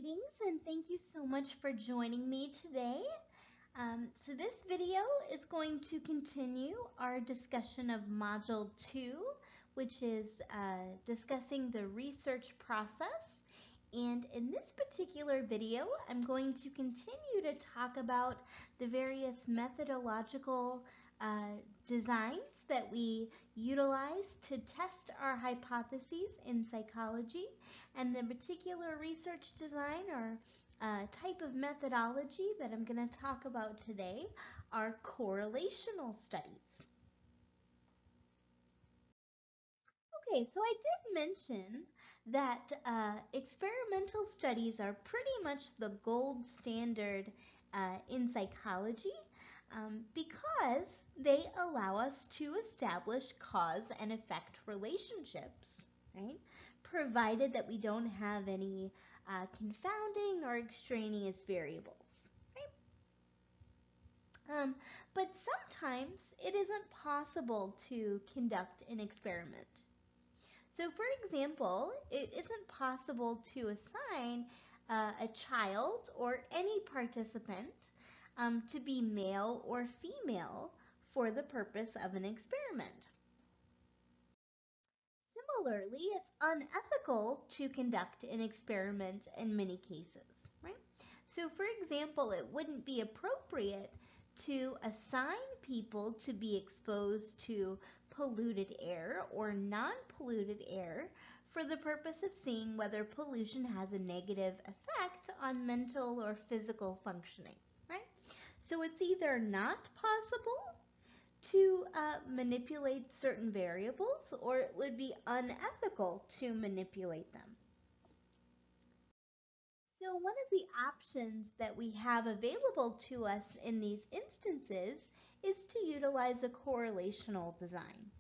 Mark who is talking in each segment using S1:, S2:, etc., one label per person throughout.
S1: Greetings and thank you so much for joining me today. So this video is going to continue our discussion of Module 2, which is discussing the research process. And in this particular video, I'm going to continue to talk about the various methodological designs that we utilize to test our hypotheses in psychology. And the particular research design or type of methodology that I'm going to talk about today are correlational studies. Okay, so I did mention that experimental studies are pretty much the gold standard in psychology because they allow us to establish cause and effect relationships, right? Provided that we don't have any confounding or extraneous variables. But sometimes it isn't possible to conduct an experiment. So for example, it isn't possible to assign a child or any participant to be male or female for the purpose of an experiment. Similarly, it's unethical to conduct an experiment in many cases, right? So for example, it wouldn't be appropriate to assign people to be exposed to polluted air or non-polluted air for the purpose of seeing whether pollution has a negative effect on mental or physical functioning, right? So it's either not possible to manipulate certain variables, or it would be unethical to manipulate them. So one of the options that we have available to us in these instances is to utilize a correlational design.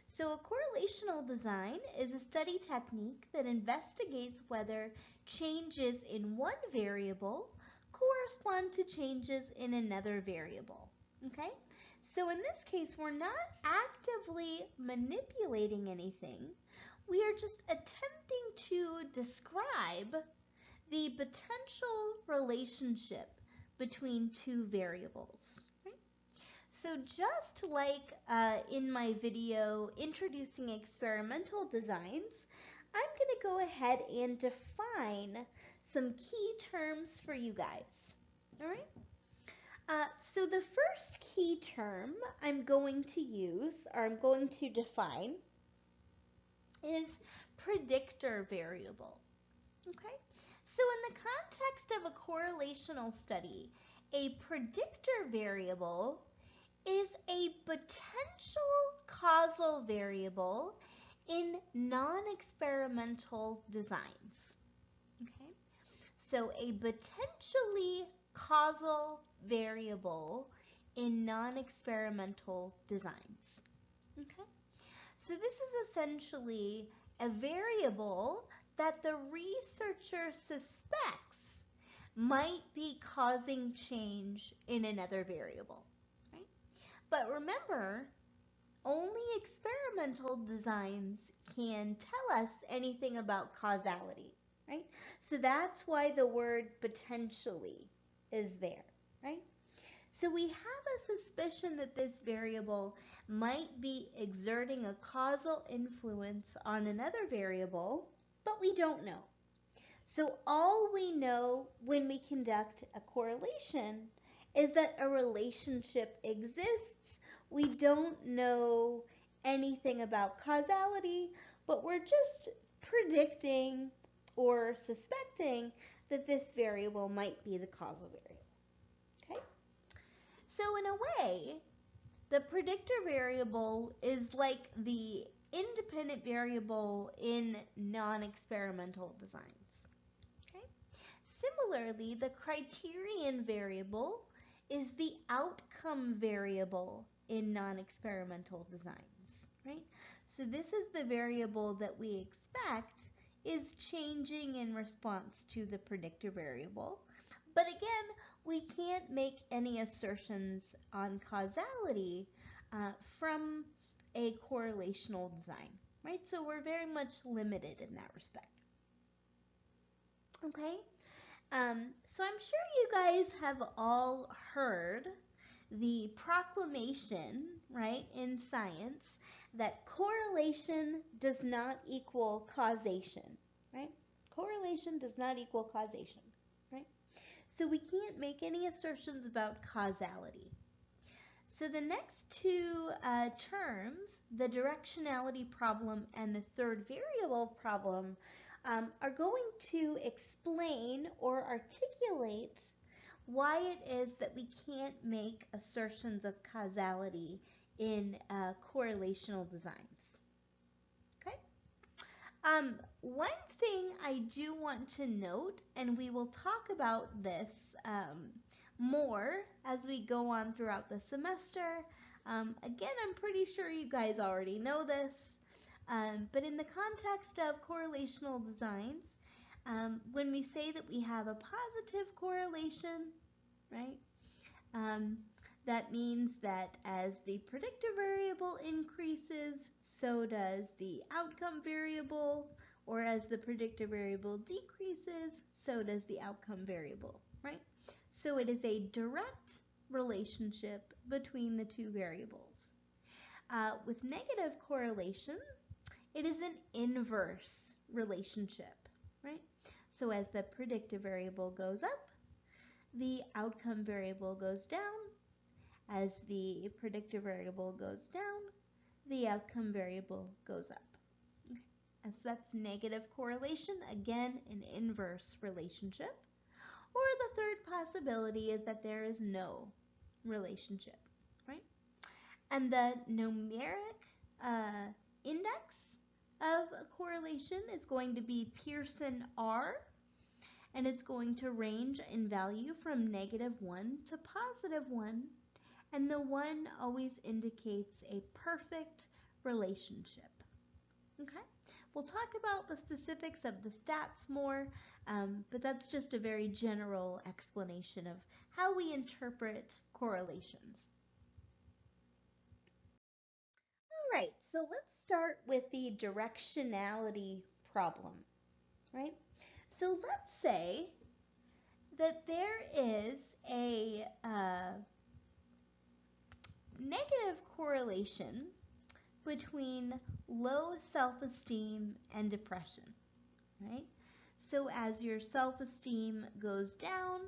S1: So a correlational design is a study technique that investigates whether changes in one variable correspond to changes in another variable. Okay? So in this case, we're not actively manipulating anything. We are just attempting to describe the potential relationship between two variables. Right? So just like in my video introducing experimental designs, I'm going to go ahead and define some key terms for you guys. All right? So the first key term I'm going to use, or I'm going to define, is predictor variable. Okay? So in the context of a correlational study, a predictor variable is a potential causal variable in non-experimental designs. Okay? So a potentially causal variable in non-experimental designs. Okay? So this is essentially a variable that the researcher suspects might be causing change in another variable. Right? But remember, only experimental designs can tell us anything about causality. Right? So that's why the word potentially is there, right? So we have a suspicion that this variable might be exerting a causal influence on another variable, but we don't know. So all we know when we conduct a correlation is that a relationship exists. We don't know anything about causality, but we're just predicting or suspecting that this variable might be the causal variable. Okay? So in a way, the predictor variable is like the independent variable in non-experimental designs. Okay? Similarly, the criterion variable is the outcome variable in non-experimental designs. Right? So this is the variable that we expect is changing in response to the predictor variable. But again, we can't make any assertions on causality from a correlational design, right? So we're very much limited in that respect. Okay, So I'm sure you guys have all heard the proclamation, right, in science that correlation does not equal causation, right? Correlation does not equal causation, right? So we can't make any assertions about causality. So the next two terms, the directionality problem and the third variable problem, are going to explain or articulate why it is that we can't make assertions of causality in correlational designs. Okay? One thing I do want to note, and we will talk about this more as we go on throughout the semester. Again, I'm pretty sure you guys already know this, but in the context of correlational designs, when we say that we have a positive correlation, right? That means that as the predictor variable increases, so does the outcome variable, or as the predictor variable decreases, so does the outcome variable, right? So it is a direct relationship between the two variables. With negative correlation, it is an inverse relationship, right? So as the predictor variable goes up, the outcome variable goes down. As the predictor variable goes down, the outcome variable goes up. Okay. As that's negative correlation, again, an inverse relationship. Or the third possibility is that there is no relationship, right? And the numeric index of a correlation is going to be Pearson R, and it's going to range in value from -1 to +1, and the 1 always indicates a perfect relationship. Okay? We'll talk about the specifics of the stats more, but that's just a very general explanation of how we interpret correlations. All right, so let's start with the directionality problem, right? So let's say that there is a negative correlation between low self-esteem and depression, right? So as your self-esteem goes down,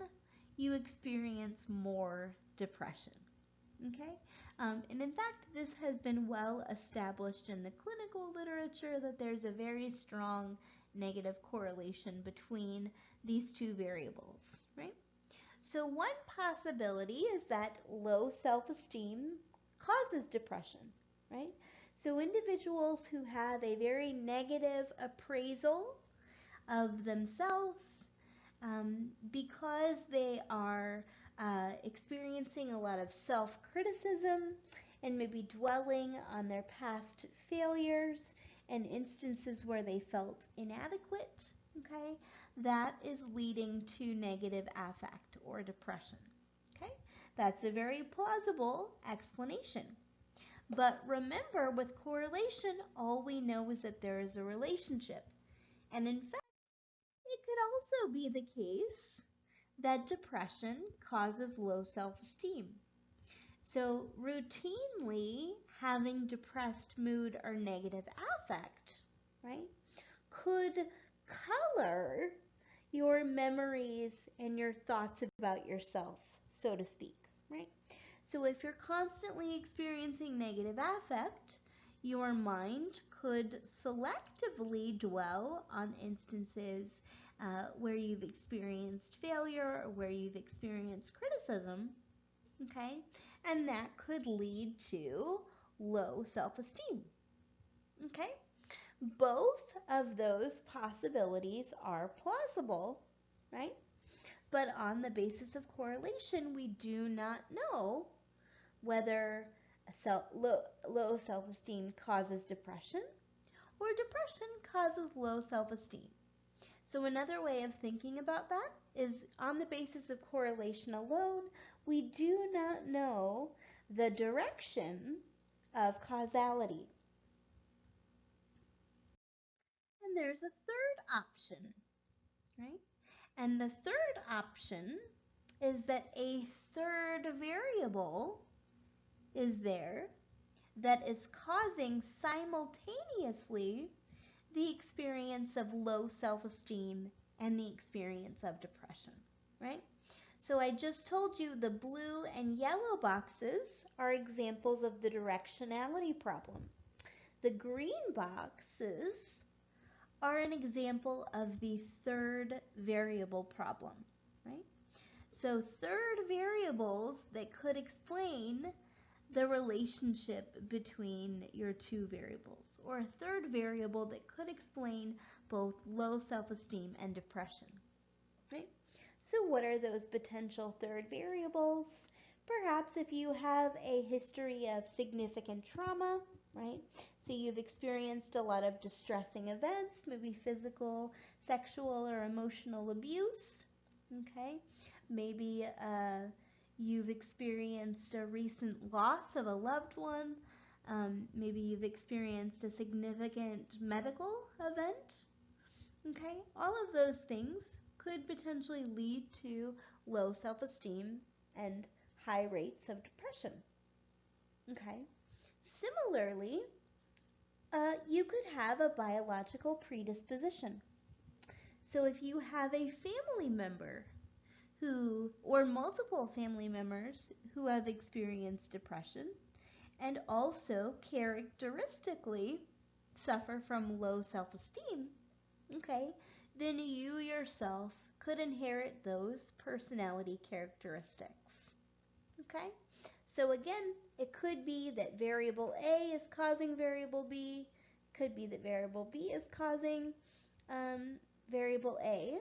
S1: you experience more depression, okay? And in fact, this has been well established in the clinical literature that there's a very strong negative correlation between these two variables, right? So one possibility is that low self-esteem causes depression, right? So individuals who have a very negative appraisal of themselves because they are experiencing a lot of self-criticism and maybe dwelling on their past failures and instances where they felt inadequate, okay, that is leading to negative affect or depression, okay? That's a very plausible explanation. But remember, with correlation, all we know is that there is a relationship. And in fact, it could also be the case that depression causes low self-esteem. So routinely having depressed mood or negative affect, right, could color your memories and your thoughts about yourself, so to speak, right? So if you're constantly experiencing negative affect, your mind could selectively dwell on instances where you've experienced failure or where you've experienced criticism, okay? And that could lead to low self-esteem, okay? Both of those possibilities are plausible, right? But on the basis of correlation, we do not know whether low self-esteem causes depression or depression causes low self-esteem. So another way of thinking about that is on the basis of correlation alone, we do not know the direction of causality. And there's a third option, right? And the third option is that a third variable is there that is causing simultaneously the experience of low self-esteem and the experience of depression, right? So I just told you the blue and yellow boxes are examples of the directionality problem. The green boxes are an example of the third variable problem, right? So third variables that could explain the relationship between your two variables, or a third variable that could explain both low self-esteem and depression, right? So what are those potential third variables? Perhaps if you have a history of significant trauma, right? So you've experienced a lot of distressing events, maybe physical, sexual, or emotional abuse, okay? Maybe you've experienced a recent loss of a loved one. Maybe you've experienced a significant medical event. Okay, all of those things could potentially lead to low self-esteem and high rates of depression. Okay, similarly, you could have a biological predisposition. So if you have a family member or multiple family members who have experienced depression and also characteristically suffer from low self-esteem, okay, then you yourself could inherit those personality characteristics, okay? So again, it could be that variable A is causing variable B, could be that variable B is causing variable A,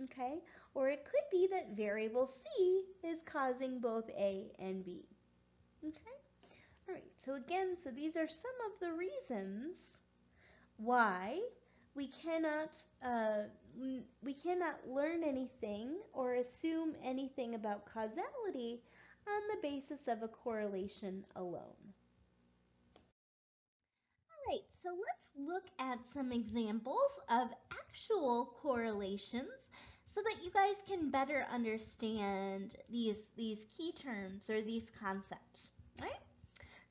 S1: okay? Or it could be that variable C is causing both A and B, okay? All right, so again, these are some of the reasons why we cannot learn anything or assume anything about causality on the basis of a correlation alone. All right, so let's look at some examples of actual correlations so that you guys can better understand these key terms or these concepts, right?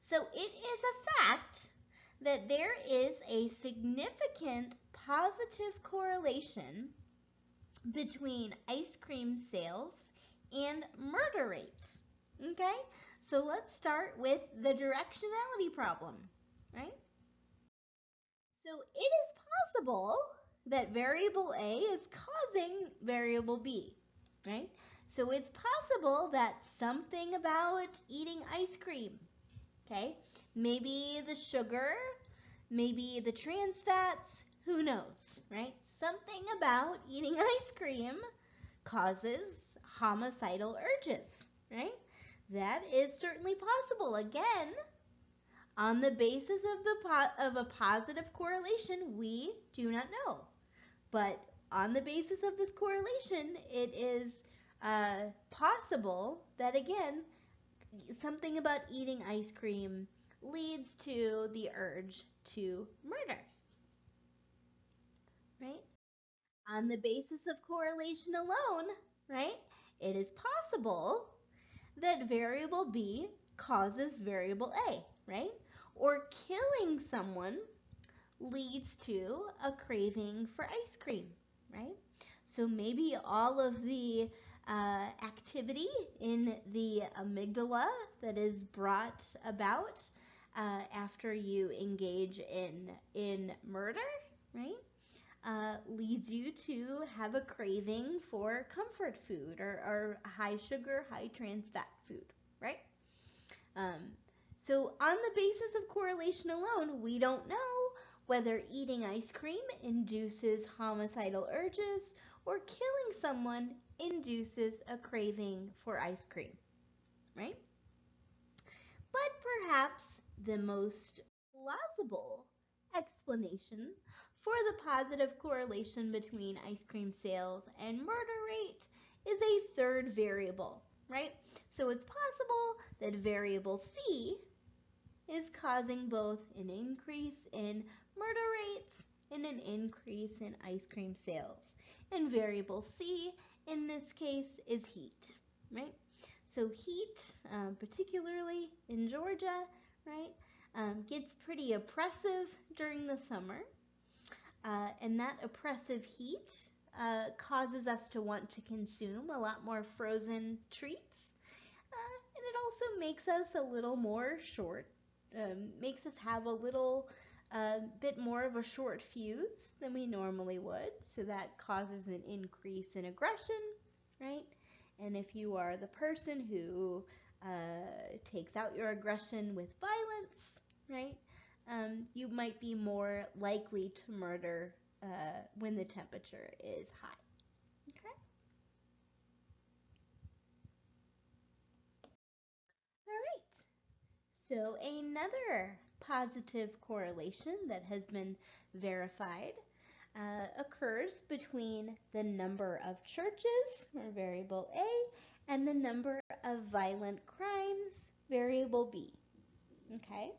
S1: So it is a fact that there is a significant positive correlation between ice cream sales and murder rates. Okay? So let's start with the directionality problem, right? So it is possible that variable A is causing variable B, right? So it's possible that something about eating ice cream, okay? Maybe the sugar, maybe the trans fats, who knows, right? Something about eating ice cream causes homicidal urges, right? That is certainly possible. Again, on the basis of a positive correlation, we do not know. But on the basis of this correlation, it is possible that, again, something about eating ice cream leads to the urge to murder, right? On the basis of correlation alone, right, it is possible that variable B causes variable A, right? Or killing someone leads to a craving for ice cream, right? So maybe all of the activity in the amygdala that is brought about after you engage in murder, right, leads you to have a craving for comfort food or high sugar, high trans fat food, right? So on the basis of correlation alone, we don't know whether eating ice cream induces homicidal urges or killing someone induces a craving for ice cream, right? But perhaps the most plausible explanation for the positive correlation between ice cream sales and murder rate is a third variable, right? So it's possible that variable C is causing both an increase in murder rates and an increase in ice cream sales. And variable C in this case is heat, right? So heat, particularly in Georgia, right, gets pretty oppressive during the summer. And that oppressive heat causes us to want to consume a lot more frozen treats. And it also makes us a little more short, makes us have a little bit more of a short fuse than we normally would. So that causes an increase in aggression, right? And if you are the person who takes out your aggression with violence, right, you might be more likely to murder when the temperature is high. Okay. All right. So another positive correlation that has been verified occurs between the number of churches, or variable A, and the number of violent crimes, variable B. Okay?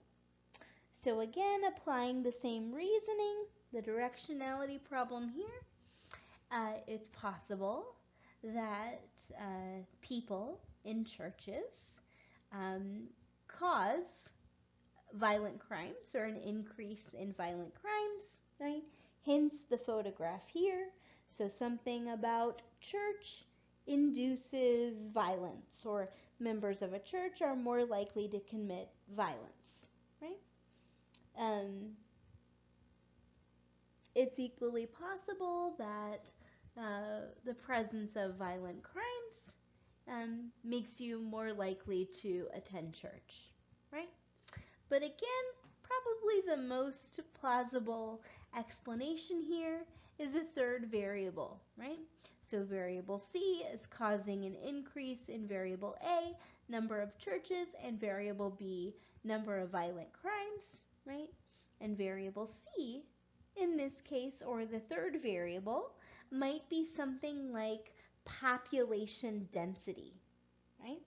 S1: So again, applying the same reasoning, the directionality problem here, it's possible that people in churches cause violent crimes or an increase in violent crimes, right? Hence the photograph here. So something about church induces violence, or members of a church are more likely to commit violence, right? It's equally possible that the presence of violent crimes makes you more likely to attend church, right? But again, probably the most plausible explanation here is a third variable, right? So variable C is causing an increase in variable A, number of churches, and variable B, number of violent crimes, right? And variable C, in this case, or the third variable, might be something like population density, right?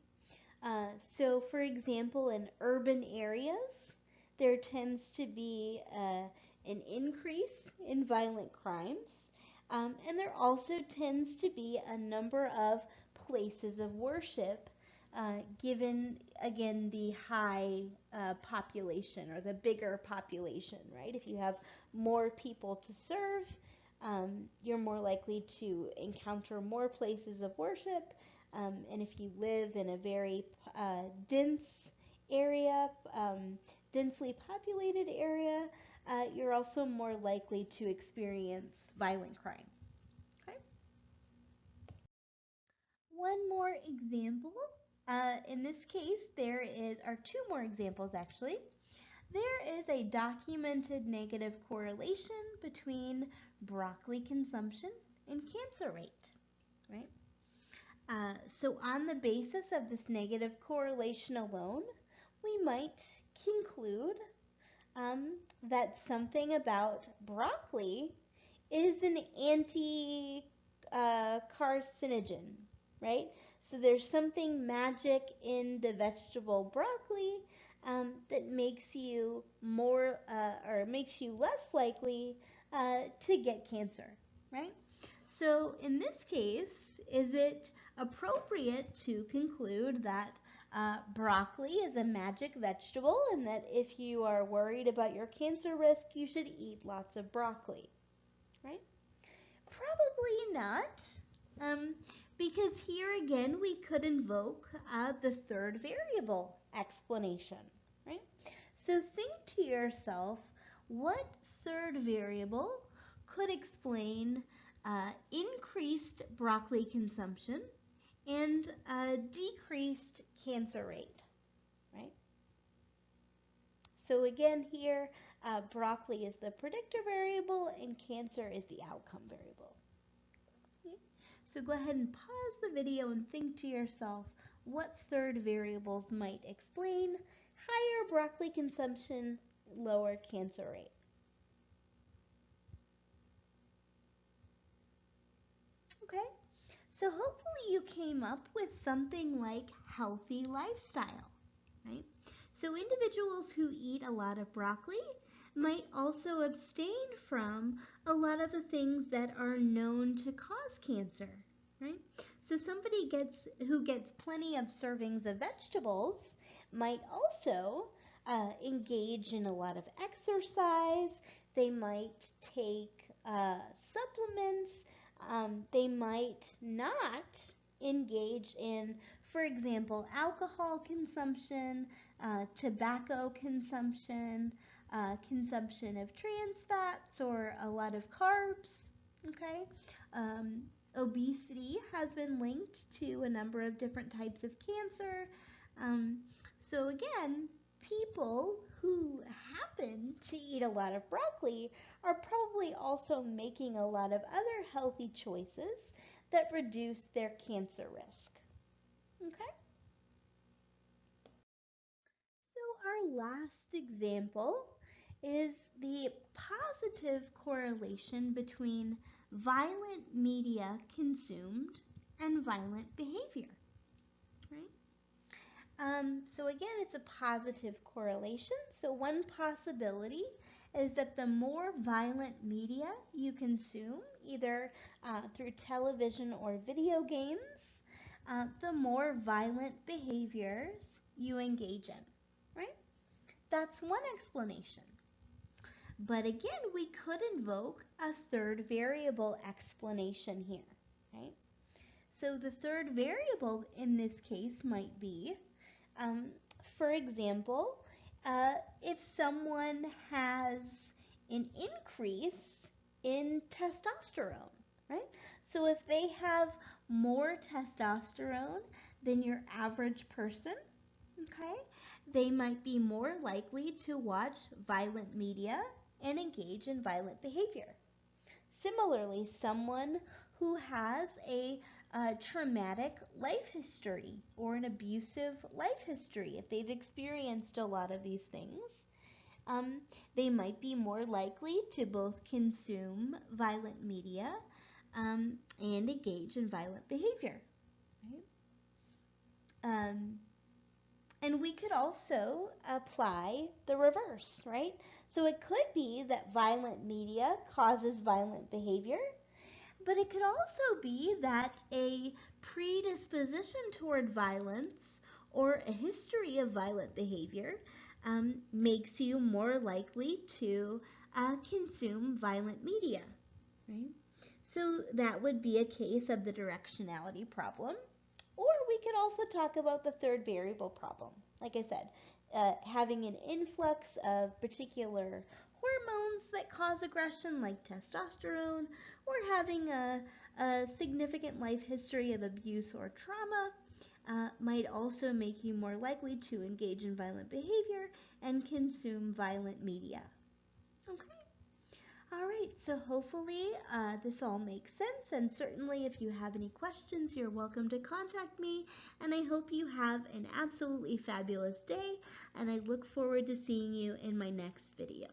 S1: So for example, in urban areas, there tends to be an increase in violent crimes, and there also tends to be a number of places of worship given, again, the high population or the bigger population, right? If you have more people to serve, you're more likely to encounter more places of worship. And if you live in a very dense area, densely populated area, you're also more likely to experience violent crime. Okay. One more example. In this case, are two more examples actually. There is a documented negative correlation between broccoli consumption and cancer rate, right? So on the basis of this negative correlation alone, we might conclude that something about broccoli is an anti-carcinogen, right? So there's something magic in the vegetable broccoli that makes you makes you less likely to get cancer, right? So in this case, is it appropriate to conclude that broccoli is a magic vegetable and that if you are worried about your cancer risk, you should eat lots of broccoli, right? Probably not, because here again we could invoke the third variable explanation, right? So think to yourself, what third variable could explain increased broccoli consumption and decreased cancer rate, right? So again here, broccoli is the predictor variable and cancer is the outcome variable. Okay? So go ahead and pause the video and think to yourself what third variables might explain higher broccoli consumption, lower cancer rate. Okay, so hopefully you came up with something like healthy lifestyle, right? So individuals who eat a lot of broccoli might also abstain from a lot of the things that are known to cause cancer, right? So somebody who gets plenty of servings of vegetables might also engage in a lot of exercise. They might take supplements. They might not engage in, for example, alcohol consumption, tobacco consumption, consumption of trans fats or a lot of carbs. Okay, obesity has been linked to a number of different types of cancer. Um, so again, people who happen to eat a lot of broccoli are probably also making a lot of other healthy choices that reduce their cancer risk. Okay? So our last example is the positive correlation between violent media consumed and violent behavior, right? So again, it's a positive correlation. So one possibility is that the more violent media you consume, either through television or video games, the more violent behaviors you engage in, right? That's one explanation. But again, we could invoke a third variable explanation here, right? So the third variable in this case might be, um, for example, if someone has an increase in testosterone, right? So if they have more testosterone than your average person, okay, they might be more likely to watch violent media and engage in violent behavior. Similarly, someone who has a traumatic life history or an abusive life history, if they've experienced a lot of these things, um, they might be more likely to both consume violent media and engage in violent behavior. Right? And we could also apply the reverse, right? So it could be that violent media causes violent behavior, but it could also be that a predisposition toward violence or a history of violent behavior makes you more likely to consume violent media, right? So that would be a case of the directionality problem. Or we could also talk about the third variable problem. Like I said, having an influx of particular hormones that cause aggression, like testosterone, or having a significant life history of abuse or trauma might also make you more likely to engage in violent behavior and consume violent media. Okay. All right, so hopefully this all makes sense, and certainly if you have any questions, you're welcome to contact me, and I hope you have an absolutely fabulous day, and I look forward to seeing you in my next video.